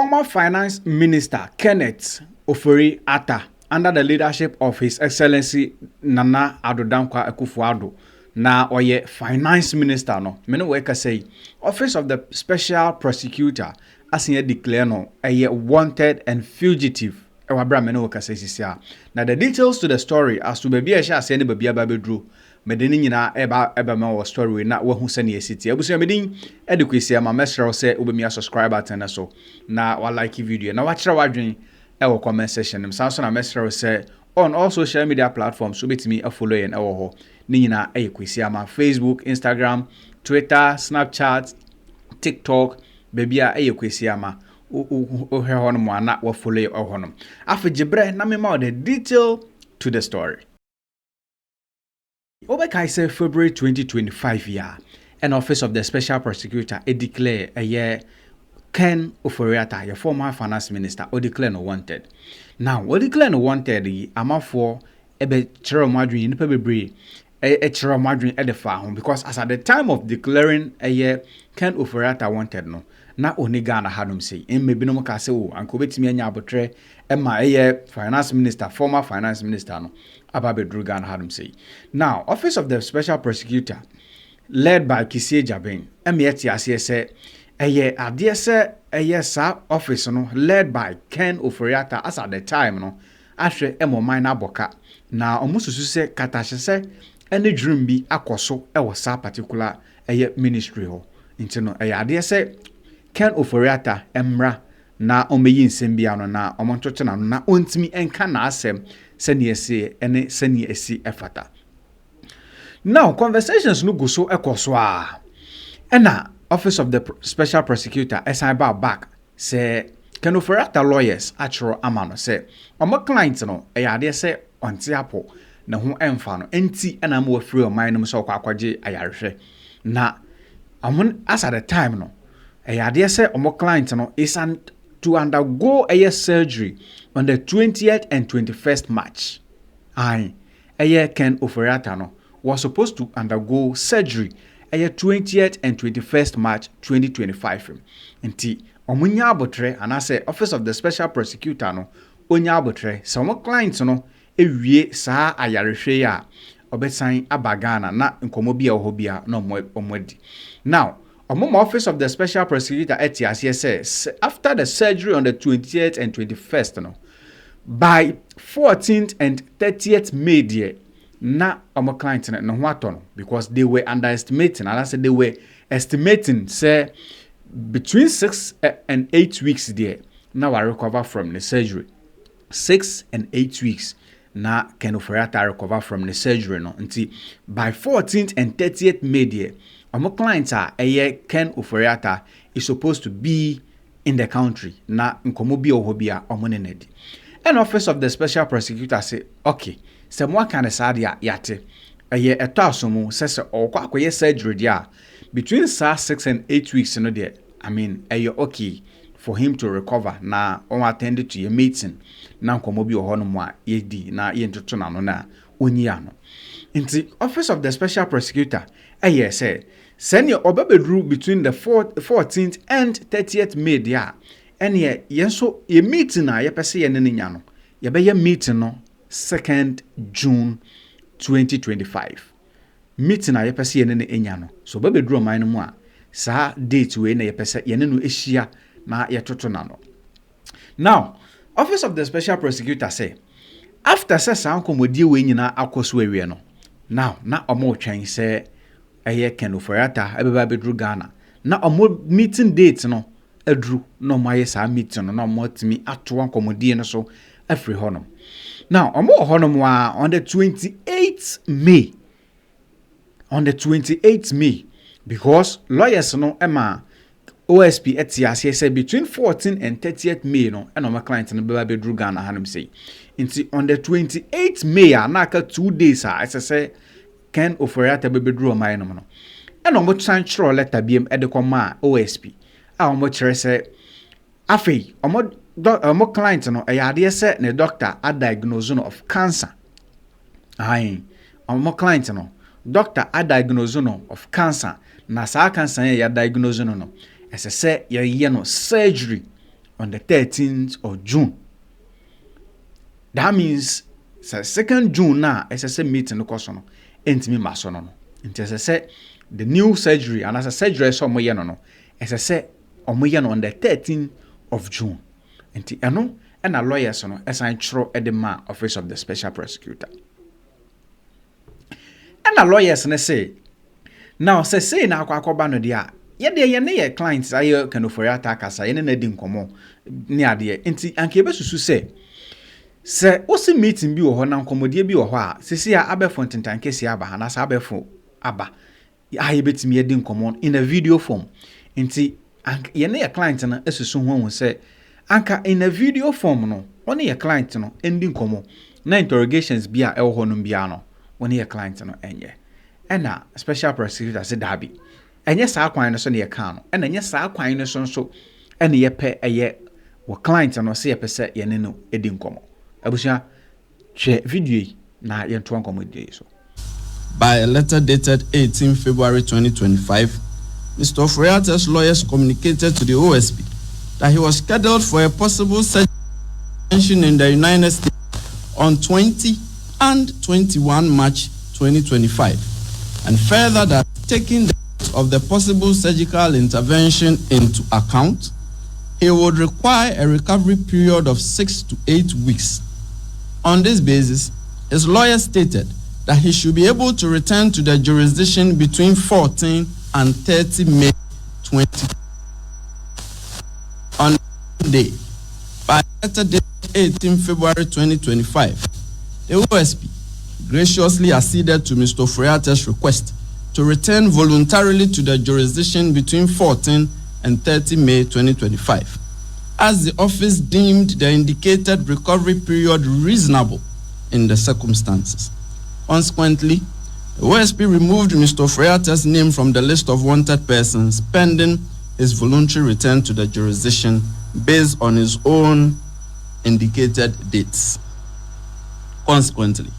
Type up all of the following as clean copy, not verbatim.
former Finance Minister Ken Ofori-Atta, under the leadership of His Excellency Nana Addo Akufo-Addo, na oye Finance Minister no, me no weka say, Office of the Special Prosecutor, as he declare no, wanted and fugitive. Ewa bra me no weka say sisia. Now the details to the story as to baby sha say ne baby ababedru. Medeni nyina eba ma wo story na wo hu se ne city. Abusu medin edukwesi ama mesra say obemi subscribe button so na wa like video na wa kire wadwen e wo comment section nim sanso na mesra say on all social media platforms so betimi follow yen e wo ho ni nyina kwesi ama Facebook, Instagram, Twitter, Snapchat, TikTok baby a kwesi ama o he hono mo ana wo follow e hono afa gibre na me ma the detail to the story. Obeka say February 2025 year, an Office of the Special Prosecutor declare a year Ken Ofori-Atta, your former Finance Minister, or declare no wanted. Now, what declare no wanted the amount for ebe chero madrin in pebebre chero madrin at the farm because as at the time of declaring a year Ken Ofori-Atta wanted no. Na oni Ghana hadum say in maybe no ka say o anko betimi anya abotre e ma Finance Minister former Finance Minister no ababedru Ghana hadum say. Now Office of the Special Prosecutor led by Kisie Jabin emieti ase say ade say sa office no led by Ken Ofori-Atta as at the time no ahwe emo minor boka na omususu say katashe say any dream bi akoso e wo sa particular ministry ho nti no ade say Ken Ofori-Atta emra na omeyi nsem bia no na omontoto na no na ontimi enka na asem sene ese ene sene esi efata. Now conversations no go so ekoso a ena Office of the Special Prosecutor assign back say Ken Ofori-Atta lawyers achro amano say omo client no ade say onti apo na ho emfa no enti ena mo free o mind no so kwakwaje ayarehwe na amon as at the time no ade say omo client no is to undergo a surgery on the 20th and 21st March. Ken Ofori-Atta no was supposed to undergo surgery 20th and 21st March 2025. Nti omunya abotre and I say Office of the Special Prosecutor no onya abotre so omo client no ewie saa ayarehwe ya obesan abagana na nkomo bia ohobia na omwedi. Now Office of the Special Prosecutor etiasie says after the surgery on the 20th and 21st no by 14th and 30th May there na client no ho because they were underestimating and I said they were estimating say between 6 and 8 weeks there now I recover from the surgery 6 and 8 weeks na Ken Ofori-Atta recover from the surgery no until by 14th and 30th May there clients are Ken Ofori-Atta is supposed to be in the country na nkomo bi ohobia omonenedi. An Office of the Special Prosecutor say okay se mo kan say yate etoasomu say okwakoye surgery dia between 6 and 8 weeks no there I mean okay for him to recover na on attend to your meeting na nkomo bi oho no mo a yedi na yentoto na no na onyia no. Inti Office of the Special Prosecutor say senior obabedru between the 14th and 30th May dia ene yenso ye meeting na ye pese ye ne nya no ye be ye meeting no 2nd June 2025 meeting na ye pese ye ne nya no so obabedru man no mu a sa date we na ye pese ye ne no ehia na ye toto na no. Now Office of the Special Prosecutor say after sa nkomodie we nyina akoso awie no now na omo twen say Ken Ofori-Atta ebeba bedru Ghana na omo meeting date no edru no maye sa meeting no omo timi ato nkomodie no so afri honom. Now omo honom wa on the 28th May because lawyers no ema OSP etiase say between 14th and 30th May no and my client no beba bedru Ghana hanum say nti on the 28th May anaka 2 days I say Ken Ofori-Atta bebedru omai no no e no mo chan chro letter biem e de koma OSP a omo kire se afei omo client no e yade se ne doctor a diagnose no of cancer omo client no doctor a diagnose no of cancer na sa cancer ya diagnose no ese se ye no surgery on the 13th of June. That means say 2nd June now as I say meeting no cost no entimi maso no. Nti as I say the new surgery and as a surgery so omoye no as I say omoye no on the 13th of June. Nti eno and a lawyers no assign tro edema office of the special prosecutor. And a lawyers ne say now say na akwa no dia ye de ye ne ye clients aye Ken Ofori-Atta kasa ye ne na di nkomo ne ade nti anke be susu se osi meeting bi wo ho na nkomodie bi wo ho a sisi a abefo ntentan kesi aba ha na sa abefo aba aye betimi ye di nkomo in a video form nti ye ne ye client na esusu ho se anka in a video form no one ye client no endi nkomo na interrogations bi a ewo ho no bia no one ye client no enye ena special prosecutor se dabi enye saa kwan no so ne ye ka no ena enye saa kwan no so ene ye pe eye wo client no se ye pe se ye ne no edi nkomo abusia che video na ye nto nkomo di so. By a letter dated 18 February 2025, Mr. Ofori-Atta's lawyers communicated to the OSP that he was scheduled for a possible session in the United States on 20 and 21 March 2025, and further that taking the of the possible surgical intervention into account, he would require a recovery period of 6 to 8 weeks. On this basis, his lawyer stated that he should be able to return to the jurisdiction between 14 and 30 May 2020. On Monday, by letter dated 18 February 2025, the OSP graciously acceded to Mr. Ofori-Atta's request to return voluntarily to the jurisdiction between 14 and 30 May 2025, as the office deemed the indicated recovery period reasonable in the circumstances. Consequently, the OSP removed Mr. Ofori-Atta's name from the list of wanted persons pending his voluntary return to the jurisdiction based on his own indicated dates. Consequently,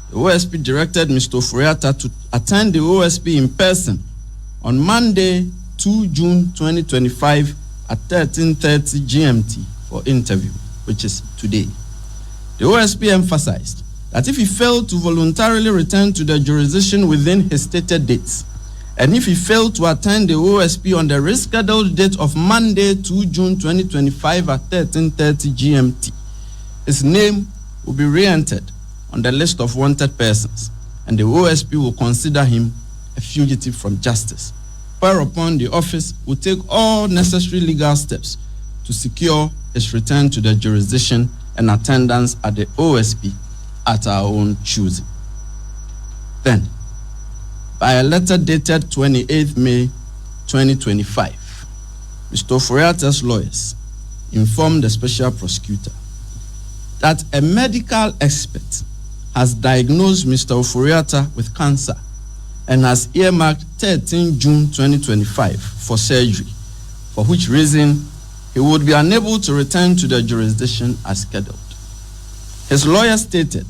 the OSP directed Mr. Ofori-Atta to attend the OSP in person on Monday, 2 June 2025 at 13:30 GMT for interview, which is today. The OSP emphasized that if he failed to voluntarily return to the jurisdiction within his stated dates, and if he failed to attend the OSP on the rescheduled date of Monday, 2 June 2025 at 13:30 GMT, his name will be re-entered on the list of wanted persons, and the OSP will consider him a fugitive from justice, whereupon the office will take all necessary legal steps to secure his return to the jurisdiction and attendance at the OSP at our own choosing. Then, by a letter dated 28 May 2025, Mr. Ofori-Atta's lawyers informed the special prosecutor that a medical expert has diagnosed Mr. Ofori-Atta with cancer and has earmarked 13 June 2025 for surgery, for which reason he would be unable to return to the jurisdiction as scheduled. His lawyer stated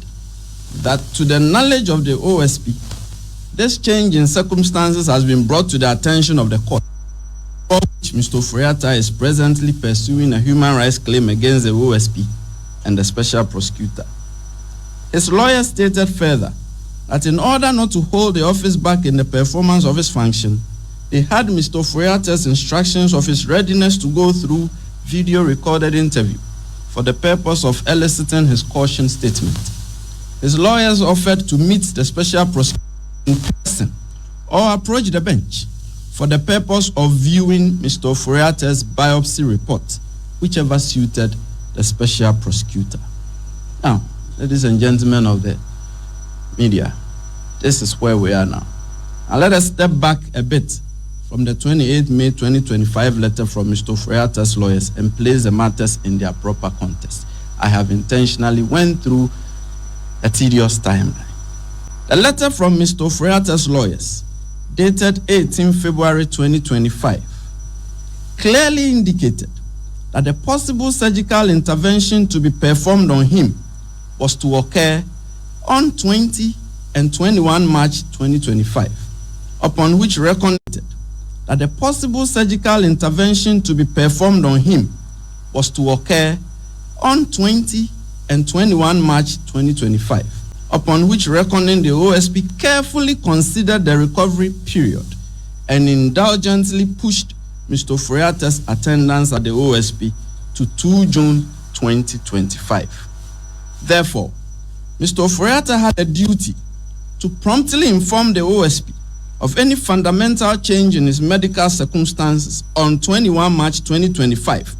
that to the knowledge of the OSP, this change in circumstances has been brought to the attention of the court, for which Mr. Ofori-Atta is presently pursuing a human rights claim against the OSP and the special prosecutor. His lawyer stated further that in order not to hold the office back in the performance of his function, they had Mr. Ofori-Atta's instructions of his readiness to go through video recorded interview for the purpose of eliciting his caution statement. His lawyers offered to meet the special prosecutor in person or approach the bench for the purpose of viewing Mr. Ofori-Atta's biopsy report, whichever suited the special prosecutor. Now, ladies and gentlemen of the media, this is where we are now. Now let us step back a bit from the 28 May 2025 letter from Mr. Ofori-Atta's lawyers and place the matters in their proper context. I have intentionally went through a tedious timeline. The letter from Mr. Ofori-Atta's lawyers, dated 18 February 2025, clearly indicated that the possible surgical intervention to be performed on him was to occur on 20 and 21 March 2025, upon which reckoned that the possible surgical intervention to be performed on him was to occur on 20 and 21 March 2025, upon which reckoning the OSP carefully considered the recovery period and indulgently pushed Mr. Ofori-Atta's attendance at the OSP to 2 June 2025. Therefore, Mr. Ofori-Atta had a duty to promptly inform the OSP of any fundamental change in his medical circumstances on 21 March 2025,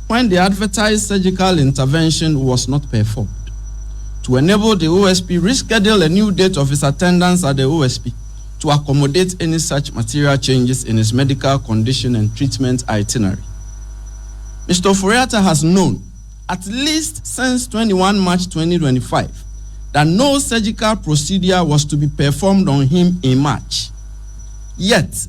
when the advertised surgical intervention was not performed, to enable the OSP reschedule a new date of his attendance at the OSP to accommodate any such material changes in his medical condition and treatment itinerary. Mr. Ofori-Atta has known, at least since 21 March 2025, that no surgical procedure was to be performed on him in March. Yet,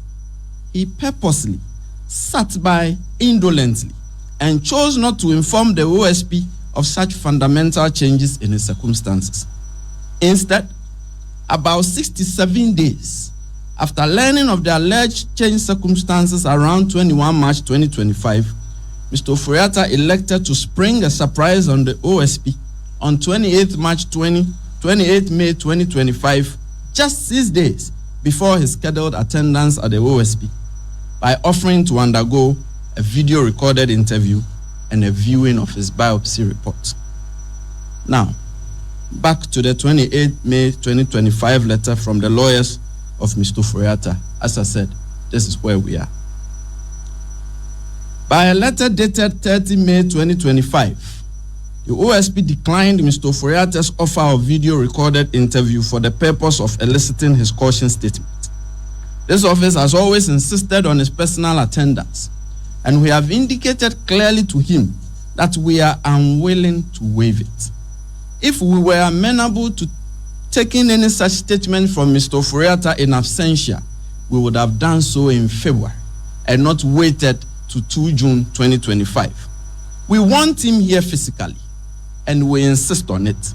he purposely sat by indolently and chose not to inform the OSP of such fundamental changes in his circumstances. Instead, about 67 days after learning of the alleged changed circumstances around 21 March 2025, Mr. Ofori-Atta elected to spring a surprise on the OSP on 28 May 2025, just 6 days before his scheduled attendance at the OSP, by offering to undergo a video recorded interview and a viewing of his biopsy report. Now, back to the 28 May 2025 letter from the lawyers of Mr. Ofori-Atta. As I said, this is where we are. By a letter dated 30 May 2025, the OSP declined Mr. Ofori-Atta's offer of video recorded interview for the purpose of eliciting his caution statement. This office has always insisted on his personal attendance, and we have indicated clearly to him that we are unwilling to waive it. If we were amenable to taking any such statement from Mr. Ofori-Atta in absentia, we would have done so in February and not waited to 2 June 2025. We want him here physically, and we insist on it.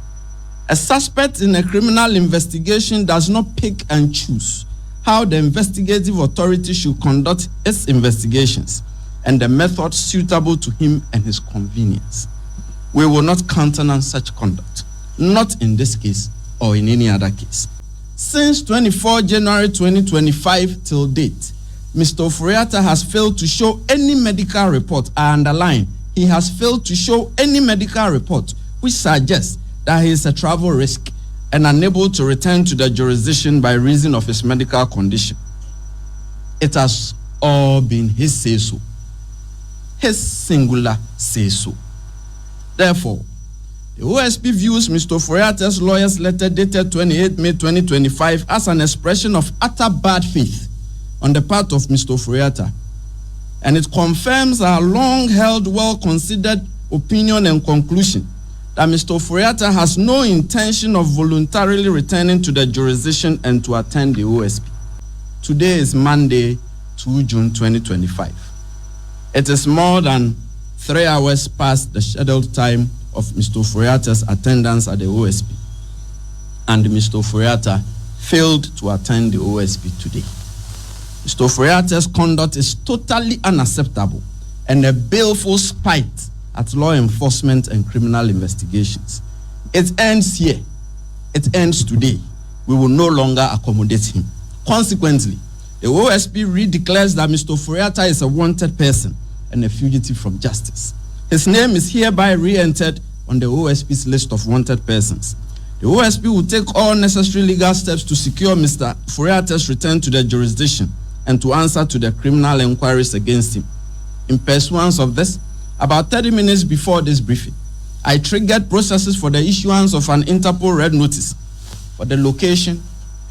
A suspect in a criminal investigation does not pick and choose how the investigative authority should conduct its investigations and the method suitable to him and his convenience. We will not countenance such conduct, not in this case or in any other case. Since 24 January 2025 till date, Mr. Ofori-Atta has failed to show any medical report. I underline, he has failed to show any medical report which suggests that he is a travel risk and unable to return to the jurisdiction by reason of his medical condition. It has all been his say-so, his singular say-so. Therefore, the OSP views Mr. Ofori-Atta's lawyer's letter dated 28 May 2025 as an expression of utter bad faith on the part of Mr. Ofori-Atta, and it confirms our long-held, well-considered opinion and conclusion that Mr. Ofori-Atta has no intention of voluntarily returning to the jurisdiction and to attend the OSP. Today is Monday, 2 June 2025. It is more than 3 hours past the scheduled time of Mr. Ofori-Atta's attendance at the OSP, and Mr. Ofori-Atta failed to attend the OSP today. Mr. Ofori-Atta's conduct is totally unacceptable and a baleful spite at law enforcement and criminal investigations. It ends here. It ends today. We will no longer accommodate him. Consequently, the OSP redeclares that Mr. Ofori-Atta is a wanted person and a fugitive from justice. His name is hereby re-entered on the OSP's list of wanted persons. The OSP will take all necessary legal steps to secure Mr. Ofori-Atta's return to the jurisdiction and to answer to the criminal inquiries against him. In pursuance of this, about 30 minutes before this briefing, I triggered processes for the issuance of an Interpol red notice for the location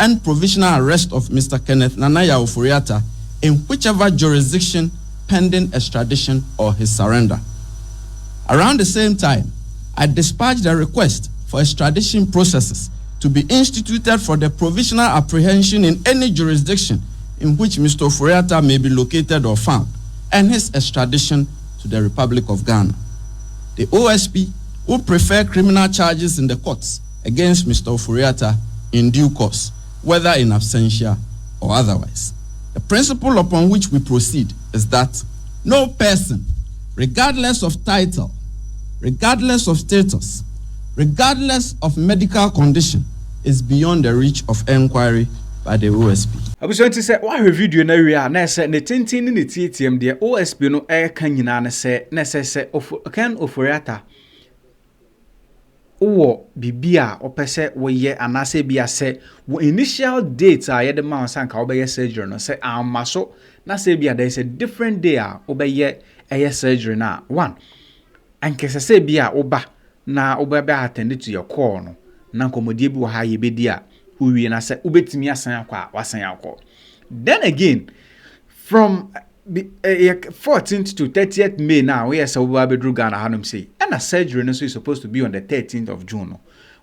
and provisional arrest of Mr. Kenneth Nanaya Ofori-Atta in whichever jurisdiction pending extradition or his surrender. Around the same time, I dispatched a request for extradition processes to be instituted for the provisional apprehension in any jurisdiction in which Mr. Ofori-Atta may be located or found, and his extradition to the Republic of Ghana. The OSP will prefer criminal charges in the courts against Mr. Ofori-Atta in due course, whether in absentia or otherwise. The principle upon which we proceed is that no person regardless of title, regardless of status, regardless of medical condition, is beyond the reach of inquiry by the OSP. Abusanti say why video na wi a na say ne tintin ne TTM de OSP no ka nyina na say Ken Ofori-Atta wo bibia opese wo ye anase bia say wo initial date a ye de ma sanka wo be ye surgery no say amaso na say bia there is a different day a wo be ye surgery na one ankese say bia wo ba na wo be attend to your call no na komodie bi wo ha ye bedi a uwi na say ubetimi asan akwa wasan akwa. Then again from 14th to 30th May now we are so we bedru Ghana hanum say and a surgery no so is supposed to be on the 13th of June no.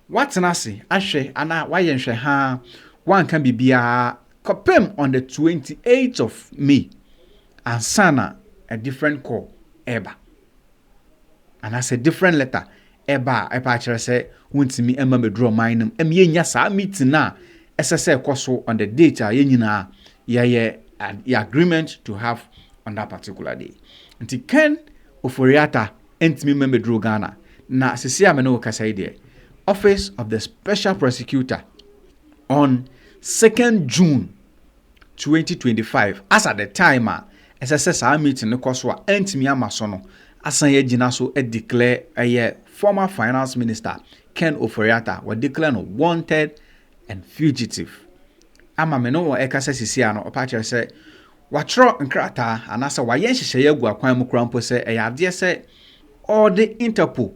What na say ahwe ana why nhwe ha one can be bia kopem on the 28th of May and sana a different call eba and as a different letter eba chere say wontimi emma bedru minum em ye nya sa meeting na ssse koso on the date a ye nyina ye agreement to have on that particular day. Nti Ken Ofori-Atta entimi membedru Ghana na sisi amene wo kasa ide Office of the Special Prosecutor on 2nd June 2025 as at the time SSS meeting no koso a entimi amaso no asan ye gina so declare a former Finance Minister Ken Ofori-Atta were declared wanted and fugitive. Ama me no ekasa sisi ano opache say watro nkrata anasa wayen hyehyeye gu akwan mu krampo say eyade say all the Interpol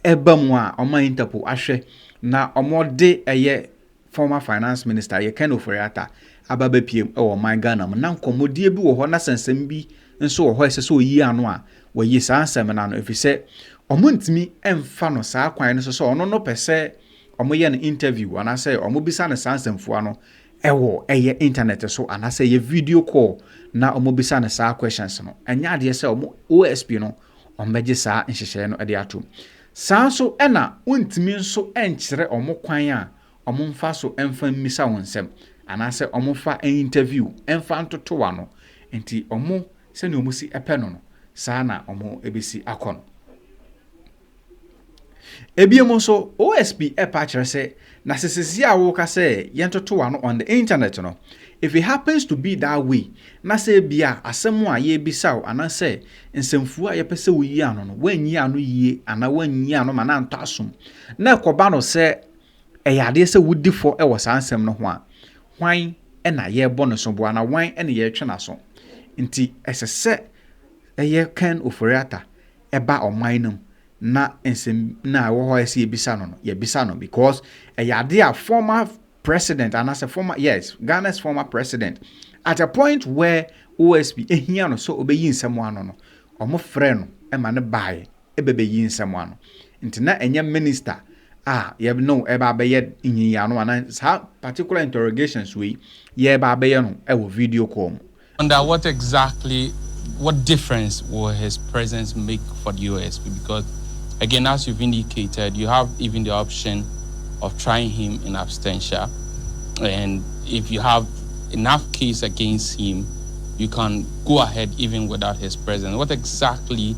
ebamu a oma Interpol ahwe na omode eye former Finance Minister ye Ken Ofori-Atta ababa piem e wo man Ghana mu na nkomodie bi wo ho na sansam bi nso wo ho ese so yi ano a wayi saa nsem na no efise omontimi emfa no saa kwan no so ono no pese omoye no interview anase omobisa no saa nsemfo ano ewo eye internet so anase ye video call na omobisa no saa questions no enya de se omo OSP no ombeje saa nhyehyeye no ade atom saa so ena ontimi nso enkyere omo kwan a omo mfa so emfa mmisa wonsem anase omo fa interview emfa ntotowa no enti omo se ne omo si epeno no saa na omo ebesi akon Ebiemo so OSP chere say na sesesi a wo ka say yentoto ano on the internet no if it happens to be that way na say bia asem a ye bisaw ana say nsemfu a ye pese wo yi ano no wanyi ano yie ana wanyi ano ma na nto asom na ekoba no say eyade say wudi fo e wo sansem no ho a hwan e na ye bo no so bo ana hwan e na ye twe na so nti esese eye Ken Ofori-Atta eba oman na ensem na wo ho ese yebisa no because a former president and as a former Ghana's former president at a point where OSP ehia no so obeyi nsem ano no omo frɛ no e ma ne bae e bebeyi nsem ano nti na enye minister ye no e ba be ye nyiya no ana sa particular interrogations we ye ba be ye no e wo video call. Under what difference will his presence make for the OSP? Because again, as you've indicated, you have even the option of trying him in absentia. And if you have enough case against him, you can go ahead even without his presence. What exactly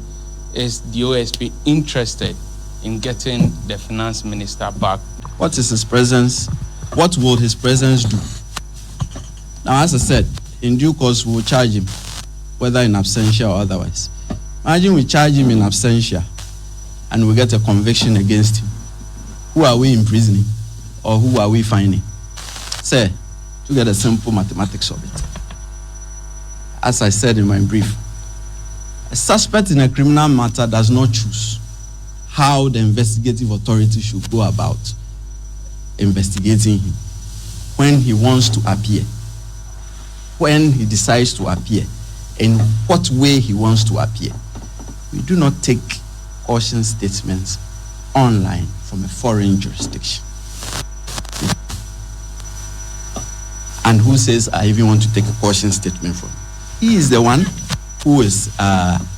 is the OSP interested in getting the finance minister back? What is his presence? What will his presence do? Now, as I said, in due course, we will charge him, whether in absentia or otherwise. Imagine we charge him in absentia and we get a conviction against him. Who are we imprisoning or who are we fining? Say, to get a simple mathematics of it. As I said in my brief, a suspect in a criminal matter does not choose how the investigative authority should go about investigating him. When he wants to appear, when he decides to appear, in what way he wants to appear. We do not take caution statements online from a foreign jurisdiction. And who says I even want to take a caution statement from? He is the one who is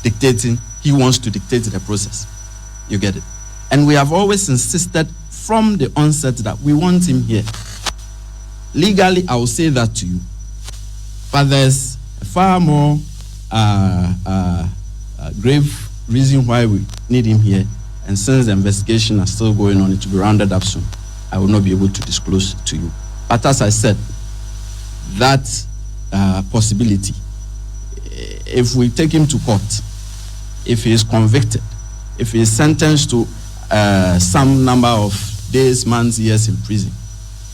dictating, he wants to dictate the process. You get it? And we have always insisted from the onset that we want him here. Legally, I will say that to you. But there's a far more grave reason why we need him here. And since the investigation is still going on, it will be rounded up soon. I will not be able to disclose to you. But as I said, that possibility, if we take him to court, if he is convicted, if he is sentenced to some number of days, months, years in prison,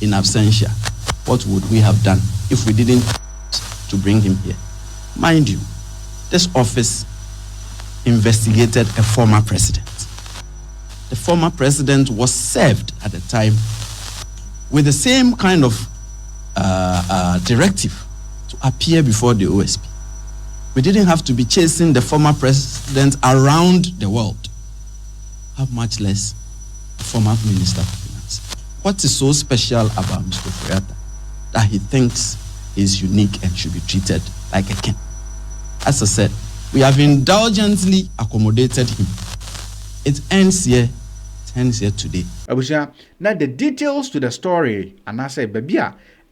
in absentia, what would we have done if we didn't to bring him here? Mind you, this office investigated a former president. The former president was served at the time with the same kind of directive to appear before the OSP. We didn't have to be chasing the former president around the world. How much less the former Minister of Finance? What is so special about Mr. Ofori-Atta that he thinks is unique and should be treated like a king? As I said, we have indulgently accommodated him. It ends here. It ends here today. Abuja, now the details to the story, and I say, baby,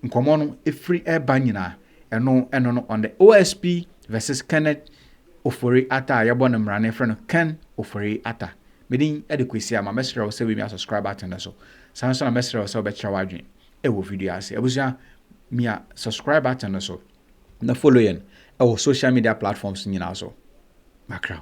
nkomo no free air banyina, and no on the OSP versus Ken Ofori-Atta, yabon mrane friend Ken Ofori-Atta. Meaning adequacy, my message will say we may subscribe button so. Samson a message will say better wadwin. Ewo video ase. Abuja, me a subscribe button so. Na follow yen. Our social media platforms nyina so. Makra.